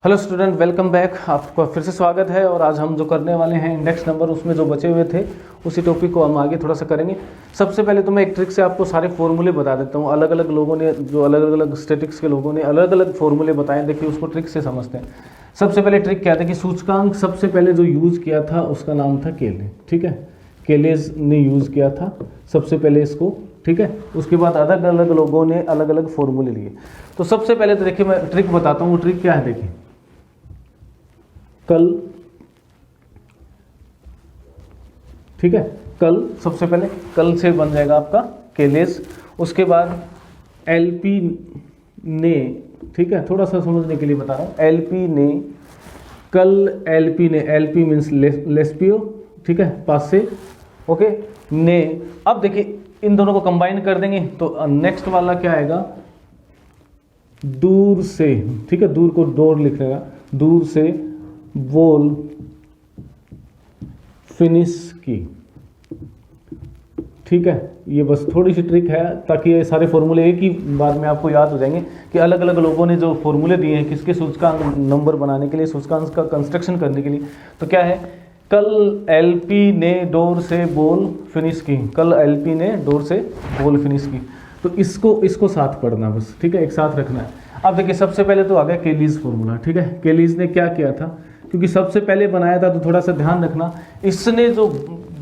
Hello student, welcome back. आपका फिर से स्वागत है। और आज हम जो करने वाले हैं इंडेक्स नंबर, उसमें जो बचे हुए थे उसी टॉपिक को हम आगे थोड़ा सा करेंगे। सबसे पहले तो मैं एक ट्रिक से आपको सारे फॉर्मूले बता देता हूँ। अलग अलग लोगों ने, जो अलग अलग स्टैटिक्स के लोगों ने अलग अलग फॉर्मूले बताए, देखिए उसको ट्रिक से समझते हैं। सबसे पहले ट्रिक क्या था कि सूचकांक सबसे पहले जो यूज़ किया था उसका नाम था केले, ठीक है। केलेज ने यूज़ किया था सबसे पहले इसको, ठीक है। उसके बाद अलग अलग लोगों ने अलग अलग फॉर्मूले लिए। तो सबसे पहले तो देखिए मैं ट्रिक बताता हूँ। वो ट्रिक क्या है, देखिए कल, ठीक है। कल सबसे पहले कल से बन जाएगा आपका केलेस। उसके बाद एलपी ने, ठीक है, थोड़ा सा समझने के लिए बता रहा हूँ। एलपी ने, कल एलपी ने, एलपी मीन्स लेस्पियो, ठीक है, पास से, ओके, ने। अब देखिए इन दोनों को कंबाइन कर देंगे तो नेक्स्ट वाला क्या आएगा, दूर से, ठीक है, दूर को डोर लिख लेगा, दूर से बोल फिनिश की, ठीक है। ये बस थोड़ी सी ट्रिक है ताकि ये सारे फॉर्मूले एक ही बार में आपको याद हो जाएंगे कि अलग अलग लोगों ने जो फॉर्मूले दिए हैं किसके सूचकांक नंबर बनाने के लिए, सूचकांक का कंस्ट्रक्शन करने के लिए। तो क्या है, कल एलपी ने डोर से बॉल फिनिश की, कल एलपी ने डोर से बॉल फिनिश की। तो इसको साथ पढ़ना बस, ठीक है, एक साथ रखना है। अब देखिए सबसे पहले तो आ गया केलीज फॉर्मूला, ठीक है। केलीज ने क्या किया था, क्योंकि सबसे पहले बनाया था तो थोड़ा सा ध्यान रखना। इसने जो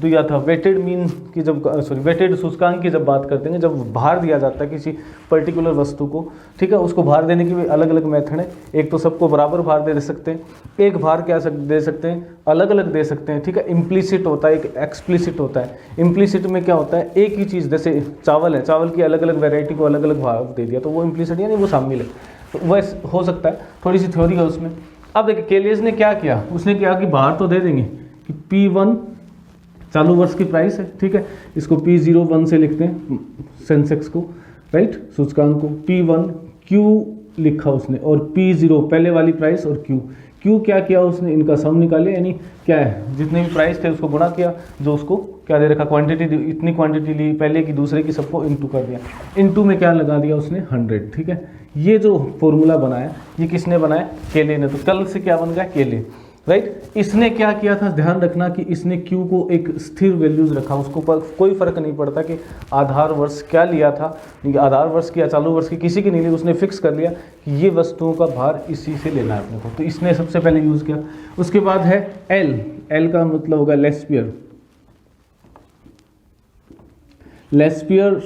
दिया था वेटेड मीन की, जब वेटेड सूचकांक की जब बात करते हैं, जब भार दिया जाता है किसी पर्टिकुलर वस्तु को, ठीक है, उसको भार देने की भी अलग अलग मेथड है। एक तो सबको बराबर भार दे सकते हैं, एक भार क्या दे सकते हैं, अलग अलग दे सकते हैं, ठीक है। इम्प्लीसिट होता है, एक एक्सप्लिसिट होता है। इम्प्लीसिट में क्या होता है, एक ही चीज़, जैसे चावल है, चावल की अलग अलग वेराइटी को अलग अलग भार दे दिया, तो वो इम्प्लीसिट यानी वो शामिल है। तो वह हो सकता है, थोड़ी सी थ्योरी है उसमें। अब देखिए केलियस ने क्या किया, उसने क्या कि बाहर तो दे देंगे कि P1 चालू वर्ष की प्राइस है, ठीक है। इसको P01 से लिखते हैं सेंसेक्स को, राइट, सूचकांक को। P1 Q लिखा उसने, और P0 पहले वाली प्राइस, और Q क्या किया उसने, इनका सम निकाले, यानी क्या है, जितने भी प्राइस थे उसको गुणा किया, जो उसको क्या दे रखा, क्वांटिटी, इतनी क्वांटिटी ली पहले की दूसरे की, सबको इनटू कर दिया। इनटू में क्या लगा दिया उसने, 100, ठीक है। ये जो फॉर्मूला बनाया ये किसने बनाया, केले ने। तो कल से क्या बन गया, केले, राइट। इसने क्या किया था, ध्यान रखना कि इसने Q को एक स्थिर वैल्यूज रखा, उसको कोई फर्क नहीं पड़ता कि आधार वर्ष क्या लिया था, आधार वर्ष की या चालू वर्ष की, किसी की नहीं ली, उसने फिक्स कर लिया कि ये वस्तुओं का भार इसी से लेना है अपने को। तो इसने सबसे पहले यूज किया। उसके बाद है एल का मतलब होगा लेस्पियर। लेस्पियर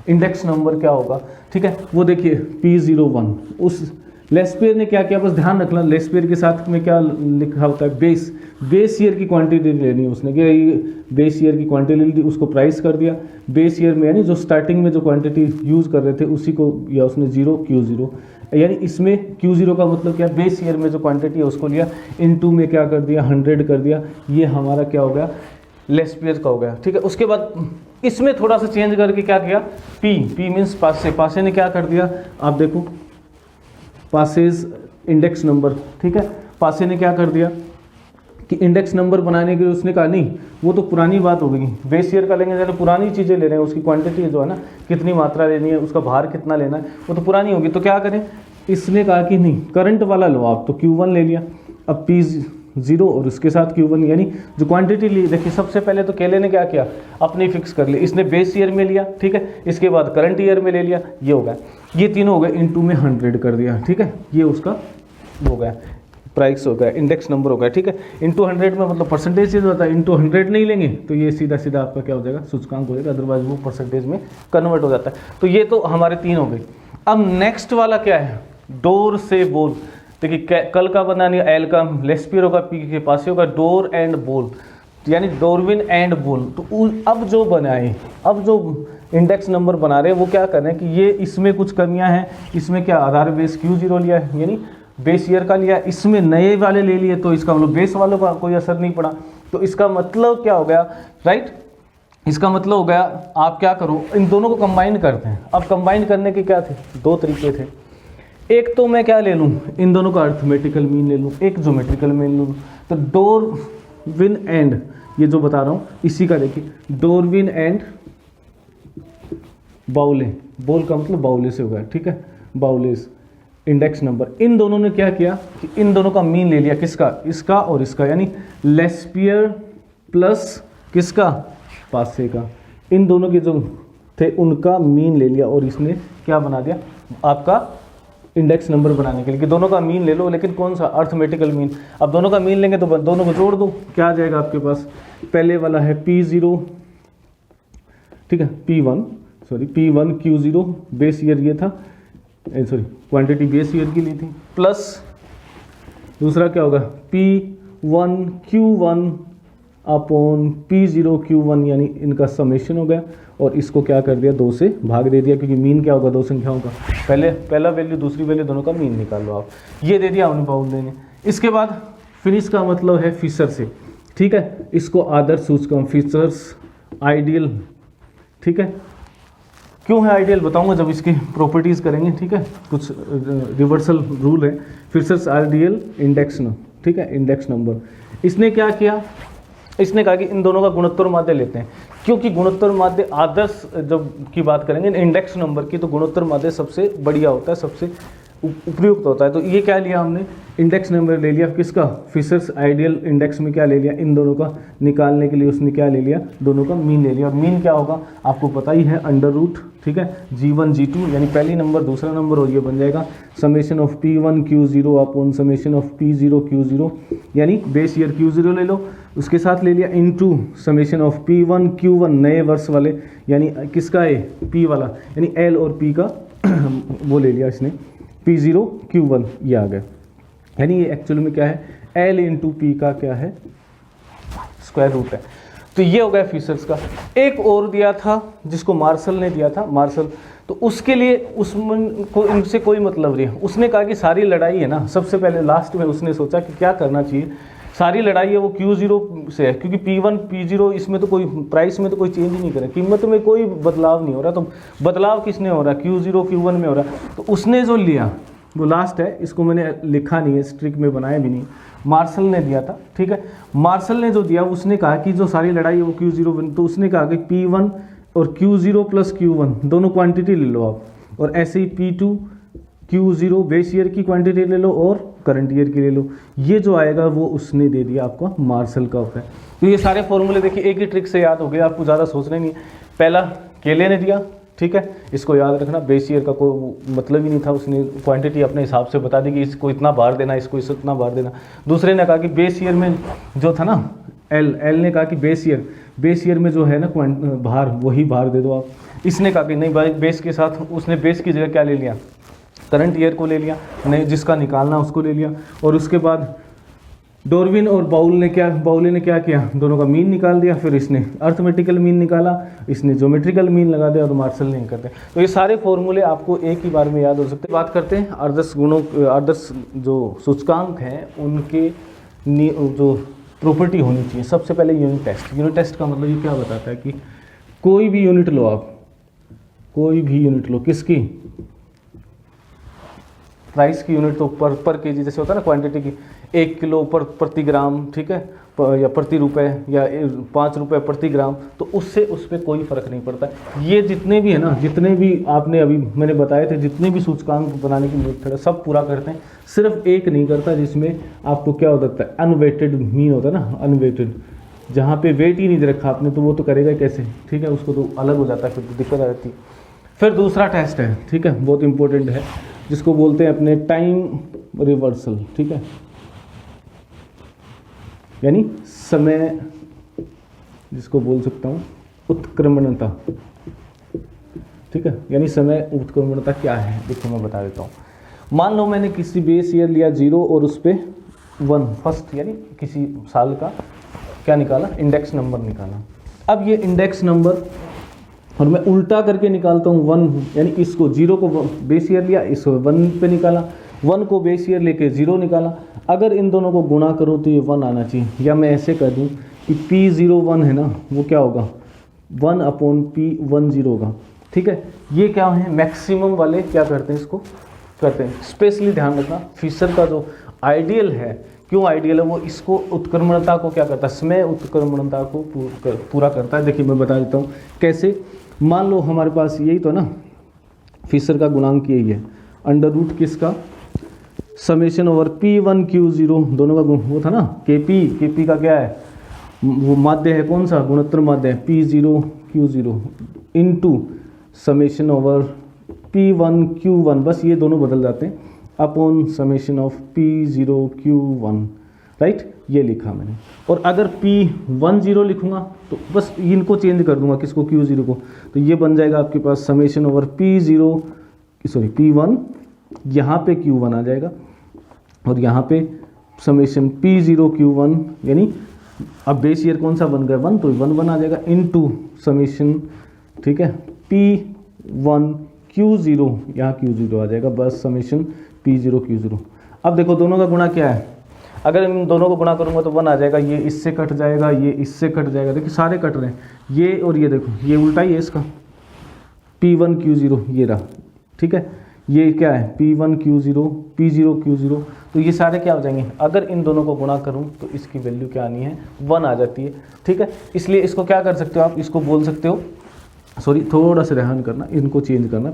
इंडेक्स नंबर क्या होगा, ठीक है, वो देखिए P01। उस लेस्पियर ने क्या किया, बस ध्यान रखना, लेस्पियर के साथ में क्या लिखा होता है, बेस ईयर की क्वांटिटी लेनी है उसने, कि बेस ईयर की क्वांटिटी ली, उसको प्राइस कर दिया बेस ईयर में, यानी जो स्टार्टिंग में जो क्वांटिटी यूज़ कर रहे थे उसी को, या उसने Q0, यानी इसमें Q0 का मतलब क्या, बेस ईयर में जो क्वांटिटी है उसको लिया, इनटू में क्या कर दिया, 100 कर दिया। ये हमारा क्या हो गया, लेस्पियर का हो गया, ठीक है। उसके बाद इसमें थोड़ा सा चेंज करके क्या किया, पी मीन्स पासे, पासे ने क्या कर दिया, आप देखो, पासेज इंडेक्स नंबर, ठीक है। पासे ने क्या कर दिया कि इंडेक्स नंबर बनाने के लिए उसने कहा नहीं, वो तो पुरानी बात हो गई, बेस ईयर का लेंगे, जैसे पुरानी चीज़ें ले रहे हैं, उसकी क्वांटिटी जो है ना, कितनी मात्रा लेनी है, उसका भार कितना लेना है, वो तो पुरानी होगी। तो क्या करें, इसने कहा कि नहीं, करंट वाला लो आप, तो Q1 ले लिया। अब P0 और उसके साथ Q1, यानी जो क्वांटिटी ली, देखिए सबसे पहले तो केले ने क्या किया, अपने फिक्स कर लिया, इसने बेस ईयर में लिया, ठीक है, इसके बाद करंट ईयर में ले लिया, ये हो गया, ये तीनों हो गए, इनटू में 100 कर दिया, ठीक है। ये उसका हो गया, प्राइस हो गया, इंडेक्स नंबर हो गया, ठीक है। इनटू 100 में मतलब परसेंटेज चेंज होता है, इनटू 100 नहीं लेंगे तो ये सीधा सीधा आपका क्या हो जाएगा, सूचकांक हो जाएगा, अदरवाइज वो परसेंटेज में कन्वर्ट हो जाता है। तो ये तो हमारे 3 हो गए। अब नेक्स्ट वाला क्या है, डोर से बोल। देखिए कल का बना नहीं, एल का लेस्पियर होगा, पी के पास होगा, डोर एंड बोल, यानी डोरविन एंड बोल। तो अब जो बनाए, अब जो इंडेक्स नंबर बना रहे हैं वो क्या कर रहे हैं कि ये इसमें कुछ कमियां हैं, इसमें क्या आधार बेस Q0 लिया है, यानी बेस ईयर का लिया, इसमें नए वाले ले लिए, तो इसका मतलब बेस वालों का कोई असर नहीं पड़ा। तो इसका मतलब क्या हो गया, राइट, इसका मतलब हो गया, आप क्या करो, इन दोनों को कंबाइन करते हैं। अब कंबाइन करने के क्या थे, 2 तरीके थे। एक तो मैं क्या ले लूँ, इन दोनों का अर्थमेटिकल मीन ले लूँ, एक ज्योमेट्रिकल मीन लूँ। तो डोरविन एंड, ये जो बता रहा हूँ इसी का देखिए, डोरविन एंड बाउले, बोल का मतलब बाउले से होगा, ठीक है, बाउलेस, इंडेक्स नंबर। इन दोनों ने क्या किया कि इन दोनों का मीन ले लिया, किसका, इसका और इसका, यानी लेस्पियर प्लस किसका, पासे का। इन दोनों के जो थे उनका मीन ले लिया और इसने क्या बना दिया आपका इंडेक्स नंबर बनाने के लिए, कि दोनों का मीन ले लो, लेकिन कौन सा, अर्थमेटिकल मीन। अब दोनों का मीन लेंगे तो दोनों को जोड़ दो, क्या आ जाएगा आपके पास, पहले वाला है P0, ठीक है, P1 Q0 बेस ईयर ये था, सॉरी क्वांटिटी बेस ईयर की ली थी, प्लस दूसरा क्या होगा P1 Q1 upon P0 Q1, यानी इनका समेशन हो गया, और इसको क्या कर दिया 2 से भाग दे दिया, क्योंकि मीन क्या होगा 2 संख्याओं का, पहला वैल्यू दूसरी वैल्यू दोनों का मीन निकाल लो आप, ये दे दिया हमने बाउंड ने। इसके बाद फिनिश का मतलब है फिशर से, ठीक है, इसको आदर्श सूचकांक, फिशर्स आइडियल, ठीक है, क्यों है आइडियल बताऊंगा जब इसकी प्रॉपर्टीज़ करेंगे, ठीक है, कुछ रिवर्सल रूल है। फिशर्स आइडियल इंडेक्स, ठीक है, इंडेक्स नंबर। इसने क्या किया, इसने कहा कि इन दोनों का गुणोत्तर माध्य लेते हैं, क्योंकि गुणोत्तर माध्य आदर्श जब की बात करेंगे इंडेक्स नंबर की, तो गुणोत्तर माध्य सबसे बढ़िया होता है, सबसे उपयुक्त होता है। तो ये क्या लिया हमने, इंडेक्स नंबर ले लिया किसका, फिशर्स आइडियल इंडेक्स में क्या ले लिया, इन दोनों का निकालने के लिए उसने क्या ले लिया, दोनों का मीन ले लिया। और मीन क्या होगा आपको पता ही है, अंडर रूट, ठीक है, G1 G2, यानी पहली नंबर दूसरा नंबर, और ये बन जाएगा summation of P1 Q0 upon summation of P0 Q0, यानी बेस ईयर Q0 ले लो, उसके साथ ले लिया into summation of P1 Q1 नए वर्ष वाले, यानी किसका है P वाला, यानी L और P का वो ले लिया इसने, P0 Q1 ये आ गया, यानी ये एक्चुअल में क्या है L इंटू P का क्या है स्क्वायर रूट है। तो ये हो गया फिशर्स का। एक और दिया था जिसको मार्शल ने दिया था, मार्शल, तो उसके लिए उसमें को इनसे कोई मतलब नहीं। उसने कहा कि सारी लड़ाई है ना, सबसे पहले लास्ट में उसने सोचा कि क्या करना चाहिए, सारी लड़ाई है वो Q0 से है, क्योंकि P1 P0 इसमें तो कोई प्राइस में तो कोई चेंज ही नहीं करे, कीमत में कोई बदलाव नहीं हो रहा, तो बदलाव किसने हो रहा है, Q0 Q1 में हो रहा है। तो उसने जो लिया वो लास्ट है, इसको मैंने लिखा नहीं है, स्ट्रिक में बनाया भी नहीं, मार्शल ने दिया था, ठीक है। मार्शल ने जो दिया उसने कहा कि जो सारी लड़ाई है वो Q0, तो उसने कहा कि P1 और Q0 प्लस Q1 दोनों क्वांटिटी ले लो आप, और ऐसे ही P2 Q0 बेस ईयर की क्वांटिटी ले लो और करंट ईयर की ले लो, ये जो आएगा वो उसने दे दिया आपको मार्शल का होता है। तो ये सारे फॉर्मूले देखिए एक ही ट्रिक से याद हो गया, आपको ज़्यादा सोचना नहीं है। पहला केले ने दिया, ठीक है, इसको याद रखना, बेस ईयर का कोई मतलब ही नहीं था, उसने क्वांटिटी अपने हिसाब से बता दी कि इसको इतना भार देना, इसको इतना भार देना। दूसरे ने कहा कि बेस ईयर में जो था ना एल ने कहा कि बेस ईयर में जो है ना भार, वही भार दे दो आप। इसने कहा कि नहीं भाई, बेस के साथ उसने बेस की जगह क्या ले लिया, करंट ईयर को ले लिया, नहीं जिसका निकालना उसको ले लिया। और उसके बाद डॉर्विन और बाउले ने क्या किया, दोनों का मीन निकाल दिया, फिर इसने अर्थमेटिकल मीन निकाला, इसने ज्योमेट्रिकल मीन लगा दिया, और मार्शल नहीं करते। तो ये सारे फॉर्मूले आपको एक ही बार में याद हो सकते हैं। बात करते हैं आदर्श जो सूचकांक हैं उनके जो प्रॉपर्टी होनी चाहिए। सबसे पहले यूनिट टेस्ट। यूनिट टेस्ट का मतलब ये क्या बताता है कि कोई भी यूनिट लो आप, कोई भी यूनिट लो, किसकी, प्राइस की यूनिट, तो पर केजी जैसे होता है ना क्वांटिटी की, 1 किलो पर प्रति ग्राम, ठीक है, या प्रति रुपए, या 5 रुपए प्रति ग्राम, तो उससे उस पर कोई फर्क नहीं पड़ता। ये जितने भी है ना, जितने भी आपने अभी मैंने बताए थे, जितने भी सूचकांक बनाने की मेथड है सब पूरा करते हैं, सिर्फ एक नहीं करता जिसमें आपको क्या हो सकता है, अनवेटेड मीन होता है ना, अनवेटेड, जहाँ पे वेट ही नहीं दे रखा आपने, तो वो तो करेगा कैसे, ठीक है, उसको तो अलग हो जाता है, फिर तो दिक्कत आ जाती है। फिर दूसरा टेस्ट है, ठीक है, बहुत इंपॉर्टेंट है, जिसको बोलते हैं अपने टाइम रिवर्सल, ठीक है, यानी समय, जिसको बोल सकता हूँ उत्क्रमणता, ठीक है, यानी समय उत्क्रमणता क्या है, देखो मैं बता देता हूँ। मान लो मैंने किसी बेस ईयर लिया 0 और उस पर 1 फर्स्ट, यानी किसी साल का क्या निकाला, इंडेक्स नंबर निकाला। अब ये इंडेक्स नंबर, और मैं उल्टा करके निकालता हूँ 1, यानी इसको 0 को बेस ईयर लिया, इसको 1 पे निकाला, 1 को बेस ईयर लेके 0 निकाला। अगर इन दोनों को गुणा करूँ तो ये 1 आना चाहिए, या मैं ऐसे कर दूँ कि P01 है ना, वो क्या होगा 1 अपॉन P10 होगा, ठीक है। ये क्या है, मैक्सिमम वाले क्या करते हैं, इसको करते हैं। स्पेशली ध्यान रखना, फिशर का जो आइडियल है, क्यों आइडियल है, वो इसको उत्क्रमणता को क्या करता है, समय उत्क्रमणता को पूरा करता है। देखिए मैं बता देता हूँ कैसे। मान लो हमारे पास यही तो ना, फिशर का गुणांक यही है, अंडर रूट किसका, समेशन ओवर P1Q0 दोनों का गुण वो था ना, KP का क्या है, वो माध्य है, कौन सा गुणोत्तर माध्य है, P0Q0 into summation over P1Q1, बस ये दोनों बदल जाते हैं, upon summation of P0Q1, right, ये लिखा मैंने। और अगर P10 लिखूंगा तो बस इनको चेंज कर दूंगा, किसको, Q0 को, तो ये बन जाएगा आपके पास समेशन ओवर P1, यहाँ पे Q1 आ जाएगा और यहाँ पे समेशन P0Q1, यानी अब बेस ईयर कौन सा बन गया 1, तो 1 आ जाएगा इनटू समेशन, ठीक है, P1Q0, यहाँ Q0 आ जाएगा, बस समेशन P0Q0। अब देखो दोनों का गुणा क्या है, अगर इन दोनों को गुणा करूंगा तो 1 आ जाएगा, ये इससे कट जाएगा, ये इससे कट जाएगा, देखिए सारे कट रहे हैं, ये और ये देखो ये उल्टा ही है इसका, P1Q0 ये रहा, ठीक है, ये क्या है P1Q0, P0Q0, तो ये सारे क्या हो जाएंगे, अगर इन दोनों को गुणा करूं तो इसकी वैल्यू क्या आनी है, 1 आ जाती है, ठीक है। इसलिए इसको क्या कर सकते हो आप, इसको बोल सकते हो, सॉरी थोड़ा सा ध्यान करना, इनको चेंज करना,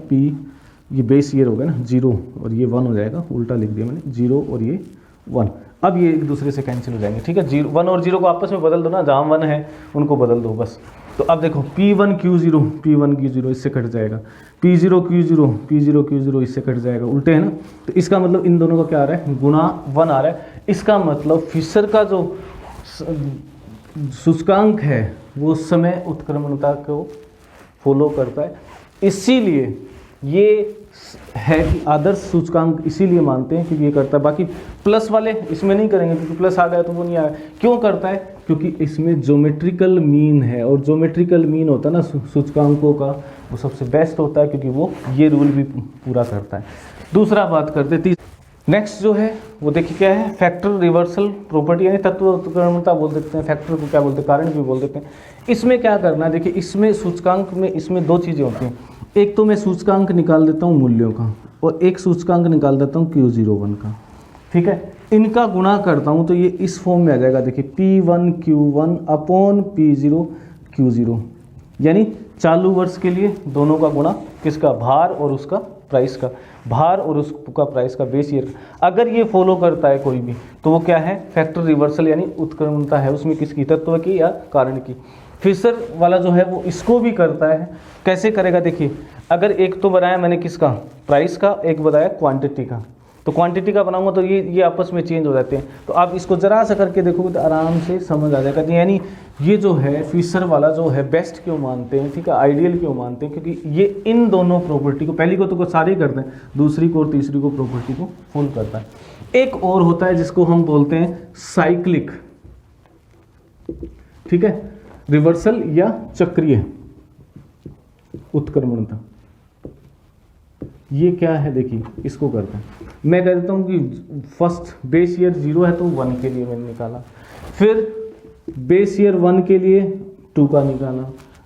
ये बेस ईयर हो गया ना 0 और ये 1 हो जाएगा, उल्टा लिख दिया मैंने, 0 और ये 1, अब ये एक दूसरे से कैंसिल हो जाएंगे, ठीक है, 1 और 0 को आपस में बदल दो ना, जहाँ 1 है उनको बदल दो बस। तो अब देखो P1Q0 इससे कट जाएगा, P0Q0 इससे कट जाएगा, उल्टे है ना, तो इसका मतलब इन दोनों का क्या आ रहा है, गुणा 1 आ रहा है। इसका मतलब फिशर का जो सूचकांक है वो समय उत्क्रमणता को फॉलो करता है, इसीलिए ये है कि आदर्श सूचकांक इसीलिए मानते हैं क्योंकि ये करता है, बाकी प्लस वाले इसमें नहीं करेंगे क्योंकि प्लस आ गया तो वो नहीं आएगा। क्यों करता है, क्योंकि इसमें ज्योमेट्रिकल मीन है, और ज्योमेट्रिकल मीन होता है ना सूचकांकों का, वो सबसे बेस्ट होता है क्योंकि वो ये रूल भी पूरा करता है। दूसरा बात करते हैं, नेक्स्ट जो है वो देखिए क्या है, फैक्टर रिवर्सल प्रॉपर्टी, यानी तत्व उत्क्रमणता बोल देते हैं, फैक्टर को क्या बोलते हैं, कारण भी बोल देते हैं। इसमें क्या करना है, देखिए इसमें सूचकांक में इसमें 2 चीज़ें होती हैं, एक तो मैं सूचकांक निकाल देता हूँ मूल्यों का, और एक सूचकांक निकाल देता हूँ Q01 का, ठीक है, इनका गुणा करता हूँ तो ये इस फॉर्म में आ जाएगा, देखिए P1Q1 अपॉन P0Q0, यानी चालू वर्ष के लिए दोनों का गुणा, किसका, भार और उसका प्राइस का, भार और उसका प्राइस का, बेस ईयर। अगर ये फॉलो करता है कोई भी तो वो क्या है, फैक्टर रिवर्सल यानी उत्क्रमणता है उसमें, किसकी, तत्व की या कारण की। फिशर वाला जो है वो इसको भी करता है, कैसे करेगा, देखिए अगर एक तो बनाया मैंने किसका, प्राइस का, एक बताया क्वांटिटी का, तो क्वांटिटी का बनाऊंगा तो ये आपस में चेंज हो जाते हैं, तो आप इसको जरा सा करके देखोगे तो आराम से समझ आ जाएगा। यानी ये जो है फिशर वाला जो है बेस्ट क्यों मानते हैं, ठीक है, आइडियल क्यों मानते हैं, क्योंकि ये इन दोनों प्रॉपर्टी को, पहली को तो सारे ही करते हैं, दूसरी को और तीसरी को प्रॉपर्टी को फुल करता है। एक और होता है जिसको हम बोलते हैं साइक्लिक, ठीक है, रिवर्सल या चक्रीय उत्क्रमणता। ये क्या है, देखिए इसको करते हैं, मैं कह देता हूँ कि फर्स्ट बेस ईयर 0 है तो 1 के लिए मैंने निकाला, फिर बेस ईयर 1 के लिए 2 का निकाला,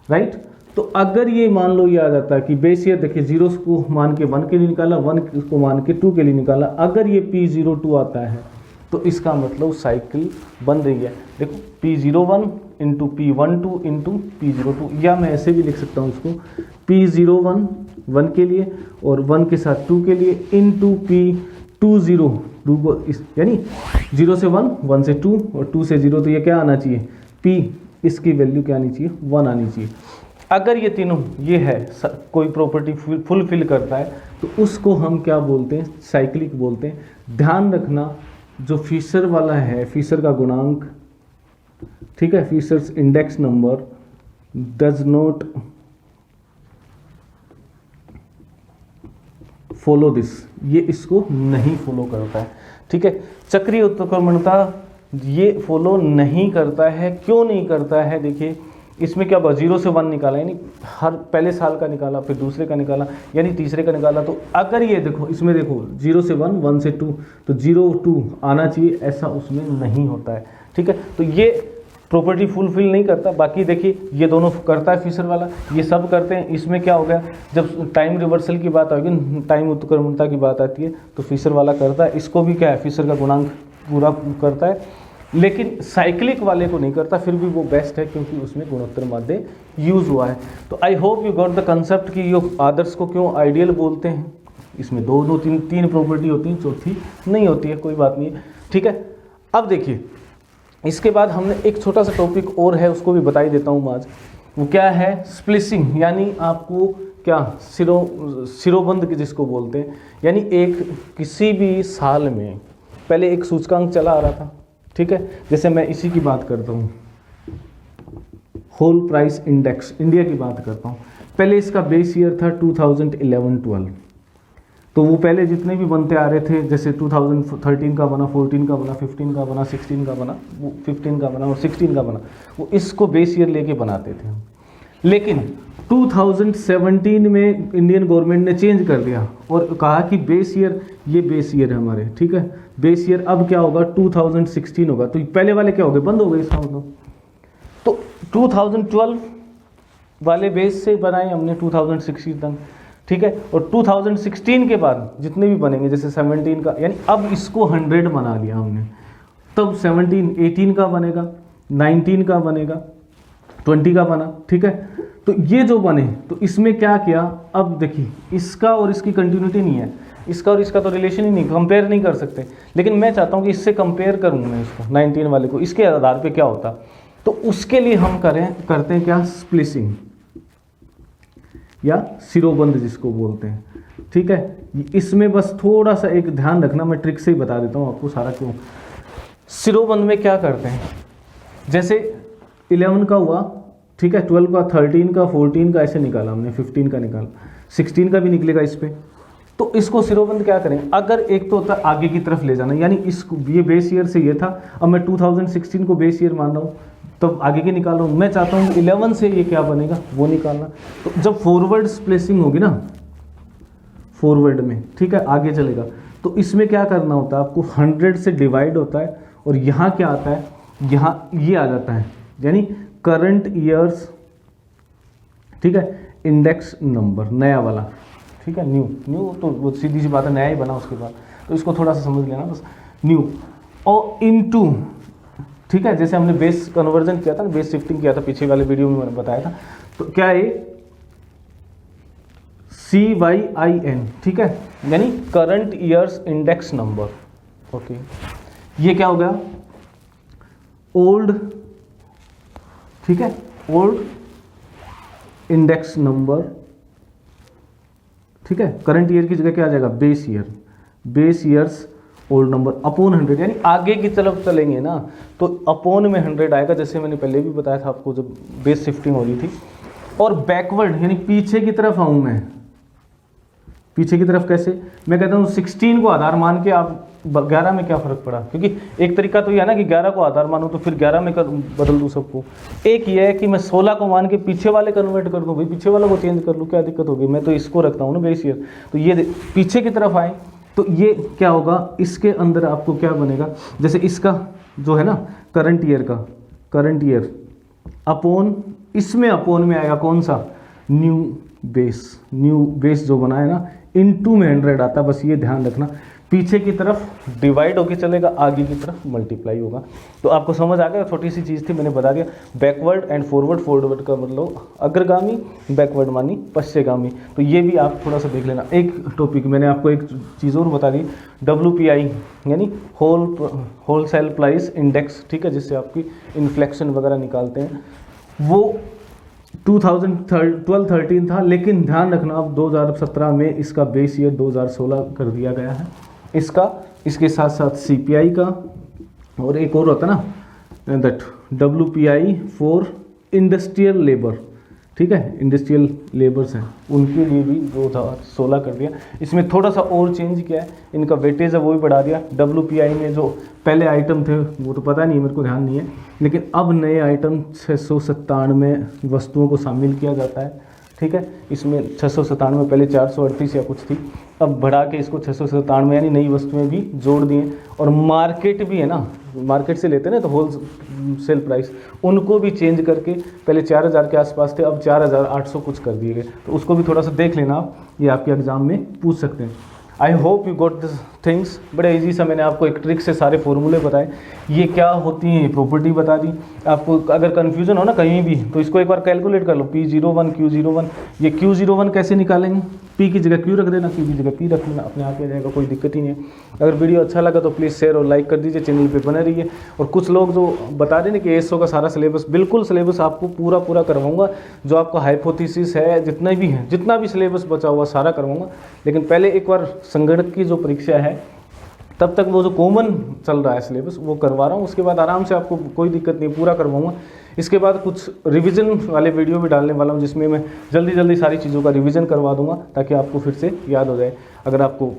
राइट। तो अगर ये मान लो ये आ जाता है कि बेस ईयर, देखिए 0 को मान के 1 के लिए निकाला, 1 को मान के 2 के लिए निकाला, अगर ये P02 आता है तो इसका मतलब साइकिल बन रही है। देखो P01 into P12 into P02, या मैं ऐसे भी लिख सकता हूँ इसको, P01 1 के लिए और 1 के साथ 2 के लिए इंटू P20 2 को यानी 0 से 1, 1 से 2 और 2 से 0, तो ये क्या आना चाहिए, P इसकी वैल्यू क्या आनी चाहिए, 1 आनी चाहिए। अगर ये तीनों ये है कोई प्रॉपर्टी फुलफिल करता है तो उसको हम क्या बोलते हैं, साइक्लिक बोलते हैं। ध्यान रखना जो फिशर वाला है, फिशर का गुणांक, ठीक है, Fisher's index number does not follow this, ये इसको नहीं फॉलो करता है, ठीक है। चक्रीय उत्क्रमणता ये फॉलो नहीं करता है, क्यों नहीं करता है, देखिए इसमें क्या हुआ, 0 से 1 निकाला, यानी हर पहले साल का निकाला, फिर दूसरे का निकाला, यानी तीसरे का निकाला, तो अगर ये देखो इसमें देखो 0 से 1, 1 से 2, तो 0 2 आना चाहिए, ऐसा उसमें नहीं होता है, ठीक है। तो ये प्रॉपर्टी फुलफिल नहीं करता। बाकी देखिए ये दोनों करता है फिशर वाला, ये सब करते हैं। इसमें क्या हो गया, जब टाइम रिवर्सल की बात आएगी, टाइम उत्क्रमणता की बात आती है, तो फिशर वाला करता है, इसको भी क्या है, फिशर का गुणांक पूरा करता है, लेकिन साइक्लिक वाले को नहीं करता। फिर भी वो बेस्ट है क्योंकि उसमें गुणोत्तर माध्य यूज हुआ है। तो I hope you got the concept कि ये आदर्श को क्यों आइडियल बोलते हैं, इसमें दोनों तीन प्रॉपर्टी होती हैं, चौथी नहीं होती है, कोई बात नहीं है, ठीक है। अब देखिए इसके बाद हमने एक छोटा सा टॉपिक और है, उसको भी बता ही देता हूँ आज। वो क्या है? स्प्लिसिंग, यानी आपको क्या सिरोबंद की जिसको बोलते हैं, यानी एक किसी भी साल में पहले एक सूचकांक चला आ रहा था, ठीक है। जैसे मैं इसी की बात करता हूँ, होल प्राइस इंडेक्स, इंडिया की बात करता हूँ। पहले इसका बेस ईयर था 2011-12, तो वो पहले जितने भी बनते आ रहे थे, जैसे 2013 का बना, 14 का बना, 15 का बना, 16 का बना, वो 15 का बना और 16 का बना, वो इसको बेस ईयर लेके बनाते थे। लेकिन 2017 में इंडियन गवर्नमेंट ने चेंज कर दिया और कहा कि बेस ईयर, ये बेस ईयर है हमारे, ठीक है। बेस ईयर अब क्या होगा? 2016 होगा। तो पहले वाले क्या हो गए? बंद हो गए इसका मतलब। तो 2012 वाले बेस से बनाए हमने 2016 तक, ठीक है। और 2016 के बाद जितने भी बनेंगे, जैसे 17 का, यानी अब इसको 100 बना लिया हमने, तब 18 का बनेगा, 19 का बनेगा, 20 का बना, ठीक है। तो ये जो बने, तो इसमें क्या किया? अब देखिए इसका और इसकी कंटिन्यूटी नहीं है, इसका और इसका तो रिलेशन ही नहीं, कंपेयर नहीं कर सकते। लेकिन मैं चाहता हूँ कि इससे कंपेयर करूँ मैं इसको 19 वाले को, इसके आधार पे क्या होता। तो उसके लिए हम करते हैं क्या? स्प्लिसिंग या सिरोबंद जिसको बोलते हैं, ठीक है। इसमें बस थोड़ा सा एक ध्यान रखना, मैं ट्रिक से ही बता देता हूँ आपको सारा क्यों। सिरोबंद में क्या करते हैं? जैसे 11 का हुआ, ठीक है, 12 का, 13 का, 14 का, ऐसे निकाला हमने, 15 का निकाला, 16 का भी निकलेगा इस पे। तो इसको सिरोबंद क्या करेंगे? अगर एक तो होता है आगे की तरफ ले जाना, यानी इसको, ये बेस ईयर से ये था, अब मैं 2016 को बेस ईयर मान रहा हूँ, तब आगे के निकाल रहा हूँ। मैं चाहता हूँ 11 से ये क्या बनेगा वो निकालना। तो जब फॉरवर्ड स्प्लिसिंग होगी ना, फॉरवर्ड में, ठीक है, आगे चलेगा, तो इसमें क्या करना होता है आपको? 100 से डिवाइड होता है और यहाँ क्या आता है? यहाँ ये आ जाता है, यानी करंट ईयर्स, ठीक है, इंडेक्स नंबर, नया वाला, ठीक है, न्यू तो वो सीधी सी बात है, नया ही बना उसके बाद, तो इसको थोड़ा सा समझ लेना बस, न्यू और इनटू, ठीक है। जैसे हमने बेस कन्वर्जन किया था ना, बेस शिफ्टिंग किया था, पीछे वाले वीडियो में मैंने बताया था। तो क्या है? CYIN, ठीक है, यानी current years index number, okay. ये क्या हो गया? ओल्ड, ठीक है, ओल्ड इंडेक्स नंबर, ठीक है। करंट ईयर की जगह क्या आ जाएगा? Base year, base years old number upon 100, यानी आगे की तरफ चलेंगे ना तो अपॉन में 100 आएगा, जैसे मैंने पहले भी बताया था आपको जब बेस शिफ्टिंग हो रही थी। और बैकवर्ड यानी पीछे की तरफ आऊँ मैं, पीछे की तरफ कैसे? मैं कहता हूँ 16 को आधार मान के आप 11 में क्या फ़र्क पड़ा? क्योंकि एक तरीका तो ये है ना कि 11 को आधार मानूँ तो फिर 11 में बदल दूँ सबको। एक ये है कि मैं 16 को मान के पीछे वाले कन्वर्ट कर दूँ, भाई पीछे वाला को चेंज कर लूँ, क्या दिक्कत होगी? मैं तो इसको रखता हूँ ना बेस ईयर। तो ये पीछे की तरफ आए तो ये क्या होगा? इसके अंदर आपको क्या बनेगा? जैसे इसका जो है ना करंट ईयर का, करंट ईयर अपॉन, इसमें अपॉन में आएगा कौन सा? न्यू बेस जो बना है ना, इनटू में 100 आता है। बस ये ध्यान रखना, पीछे की तरफ डिवाइड होके चलेगा, आगे की तरफ मल्टीप्लाई होगा। तो आपको समझ आ गया, छोटी सी चीज़ थी, मैंने बता दिया। बैकवर्ड एंड फॉरवर्ड, फॉरवर्ड का मतलब अग्रगामी, बैकवर्ड मानी पश्चिमगामी। तो ये भी आप थोड़ा सा देख लेना। एक टॉपिक मैंने आपको एक चीज़ और बता दी, WPI यानी होलसेल प्राइस इंडेक्स, ठीक है, जिससे आपकी इन्फ्लेक्शन वगैरह निकालते हैं, वो 2012-13 था। लेकिन ध्यान रखना अब 2017 में इसका बेस ईयर 2016 कर दिया गया है इसका, इसके साथ साथ CPI का, और एक और होता ना that WPI for industrial labour, ठीक है, इंडस्ट्रियल लेबर्स हैं उनके लिए भी 2016 कर दिया। इसमें थोड़ा सा और चेंज किया है, इनका वेटेज है वो भी बढ़ा दिया। WPI में जो पहले आइटम थे वो तो पता नहीं, मेरे को ध्यान नहीं है, लेकिन अब नए आइटम 697 वस्तुओं को शामिल किया जाता है, ठीक है। इसमें 697, पहले 438 या कुछ थी, अब बढ़ा के इसको 697 यानी नई वस्तुएं भी जोड़ दी हैं। और मार्केट भी है ना, मार्केट से लेते हैं ना तो होल सेल प्राइस, उनको भी चेंज करके पहले 4000 के आसपास थे, अब 4800 कुछ कर दिए गए। तो उसको भी थोड़ा सा देख लेना आप, ये आपके एग्जाम में पूछ सकते हैं। I hope you got this things. बड़े इजी सा मैंने आपको एक ट्रिक से सारे फॉर्मूले बताए, ये क्या होती हैं, प्रॉपर्टी बता दी। आपको अगर कन्फ्यूजन हो ना कहीं भी तो इसको एक बार कैलकुलेट कर लो, P01 Q01। ये Q01 कैसे निकालेंगे, P की जगह Q रख देना, Q की जगह P रख लेना, अपने आप ही आ जाएगा, कोई दिक्कत ही नहीं है। अगर वीडियो अच्छा लगा तो प्लीज़ शेयर और लाइक कर दीजिए, चैनल पे बने रहिए। और कुछ लोग जो बता रहे ना कि ASO का सारा सिलेबस, बिल्कुल सिलेबस आपको पूरा करवाऊंगा, जो आपका हाइपोथेसिस है, जितना भी सिलेबस बचा हुआ सारा करवाऊंगा। लेकिन पहले एक बार संगणक की जो परीक्षा है तब तक वो जो कॉमन चल रहा है सिलेबस वो करवा रहा हूँ, उसके बाद आराम से आपको कोई दिक्कत नहीं, पूरा करवाऊंगा। इसके बाद कुछ रिवीजन वाले वीडियो भी डालने वाला हूँ, जिसमें मैं जल्दी सारी चीज़ों का रिवीजन करवा दूंगा ताकि आपको फिर से याद हो जाए। अगर आपको